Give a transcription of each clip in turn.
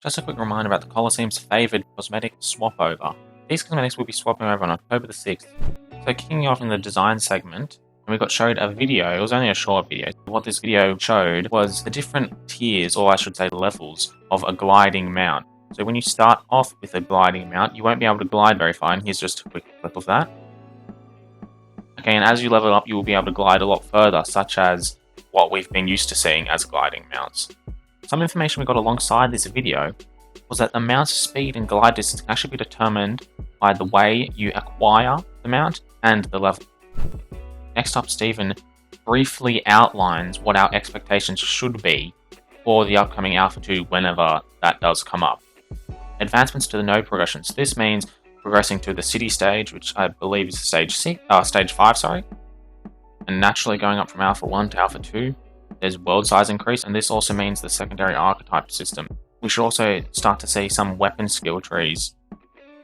Just a quick reminder about the Colosseum's favoured cosmetic swap over. These cosmetics will be swapping over on October the 6th. So kicking off in the design segment, we got showed a video. It was only a short video. What this video showed was the different tiers, or I should say levels, of a gliding mount. So when you start off with a gliding mount, you won't be able to glide very far, and here's just a quick clip of that. Okay, and as you level up, you will be able to glide a lot further, such as what we've been used to seeing as gliding mounts. Some information we got alongside this video was that the mount's speed and glide distance can actually be determined by the way you acquire the mount and the level. Next up, Stephen briefly outlines what our expectations should be for the upcoming Alpha 2 whenever that does come up. Advancements to the node progressions. This means progressing to the city stage, which I believe is stage 5, and naturally going up from Alpha 1 to Alpha 2. There's world size increase, and this also means the secondary archetype system. We should also start to see some weapon skill trees.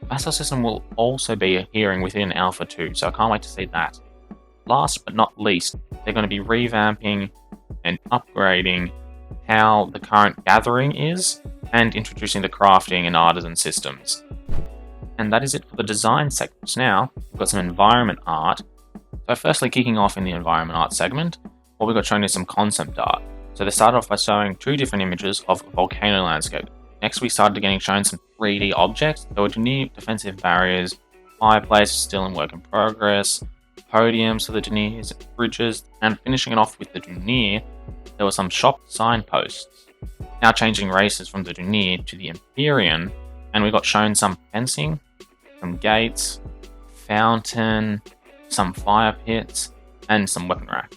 The battle system will also be appearing within Alpha 2, so I can't wait to see that. Last but not least, they're going to be revamping and upgrading how the current gathering is, and introducing the crafting and artisan systems. And that is it for the design segments. Now, we've got some environment art. So firstly, kicking off in the environment art segment, what we got shown is some concept art. So they started off by showing two different images of a volcano landscape. Next, we started getting shown some 3D objects. There were near defensive barriers, fireplaces still in work in progress, podiums for the deniers, bridges, and finishing it off with the denier, there were some shop signposts. Now changing races from the denier to the Empyrean, and we got shown some fencing, some gates, fountain, some fire pits, and some weapon rack.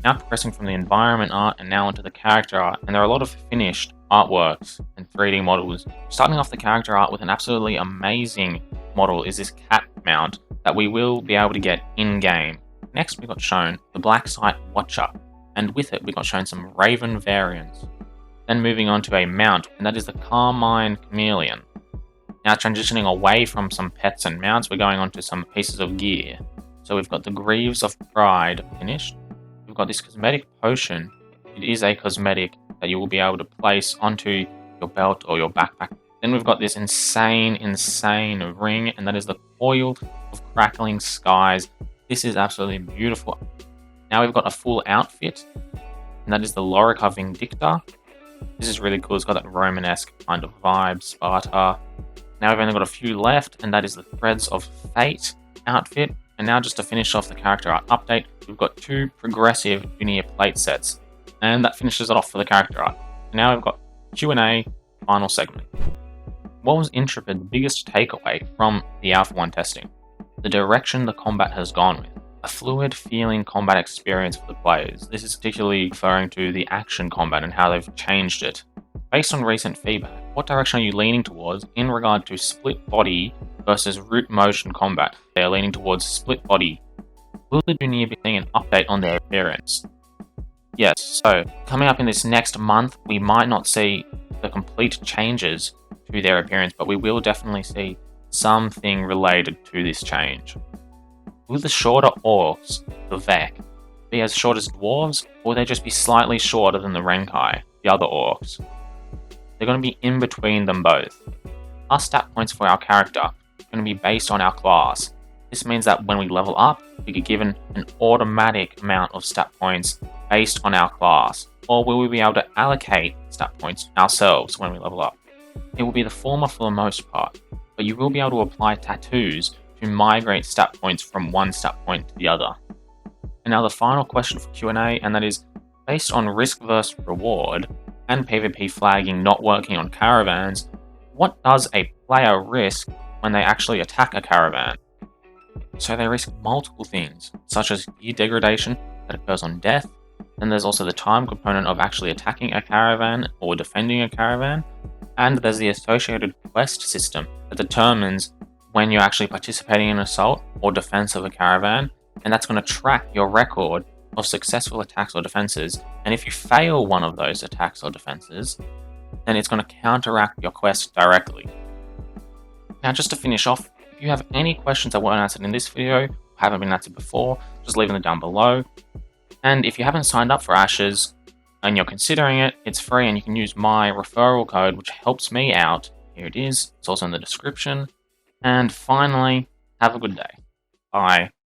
Now progressing from the environment art and now onto the character art, and there are a lot of finished artworks and 3D models. Starting off the character art with an absolutely amazing model is this cat mount that we will be able to get in-game. Next we got shown the Black Sight Watcher, and with it we got shown some Raven variants. Then moving on to a mount, and that is the Carmine Chameleon. Now transitioning away from some pets and mounts, we're going on to some pieces of gear. So we've got the Greaves of Pride finished. We've got this cosmetic potion. It is a cosmetic that you will be able to place onto your belt or your backpack. Then we've got this insane ring, and that is the Coil of Crackling Skies. This is absolutely beautiful. Now we've got a full outfit, and that is the Lorica Vindicta. This is really cool. It's got that Romanesque kind of vibe, Sparta. Now we've only got a few left, and that is the Threads of Fate outfit. And now just to finish off the character art update, we've got two progressive Junior plate sets. And that finishes it off for the character art. And now we've got Q&A, final segment. What was Intrepid's biggest takeaway from the Alpha 1 testing? The direction the combat has gone with. A fluid feeling combat experience for the players. This is particularly referring to the action combat and how they've changed it. Based on recent feedback, what direction are you leaning towards in regard to split body versus root motion combat? They are leaning towards split body. Will the Junior be seeing an update on their appearance? Yes, so coming up in this next month, we might not see the complete changes to their appearance, but we will definitely see something related to this change. Will the shorter orcs, the Vec, be as short as dwarves, or will they just be slightly shorter than the Renkai, the other orcs? They're going to be in between them both. Our stat points for our character are going to be based on our class. This means that when we level up, we get given an automatic amount of stat points based on our class, or will we be able to allocate stat points ourselves when we level up? It will be the former for the most part, but you will be able to apply tattoos to migrate stat points from one stat point to the other. And now the final question for Q&A, and that is, based on risk versus reward and PvP flagging not working on caravans, what does a player risk when they actually attack a caravan? So they risk multiple things, such as gear degradation that occurs on death. Then there's also the time component of actually attacking a caravan or defending a caravan. And there's the associated quest system that determines when you're actually participating in assault or defense of a caravan, and that's going to track your record of successful attacks or defenses. And if you fail one of those attacks or defenses, then it's going to counteract your quest directly. Now, just to finish off, if you have any questions that weren't answered in this video, or haven't been answered before, just leave them down below. And if you haven't signed up for Ashes, and you're considering it, it's free and you can use my referral code, which helps me out. Here it is. It's also in the description. And finally, have a good day. Bye.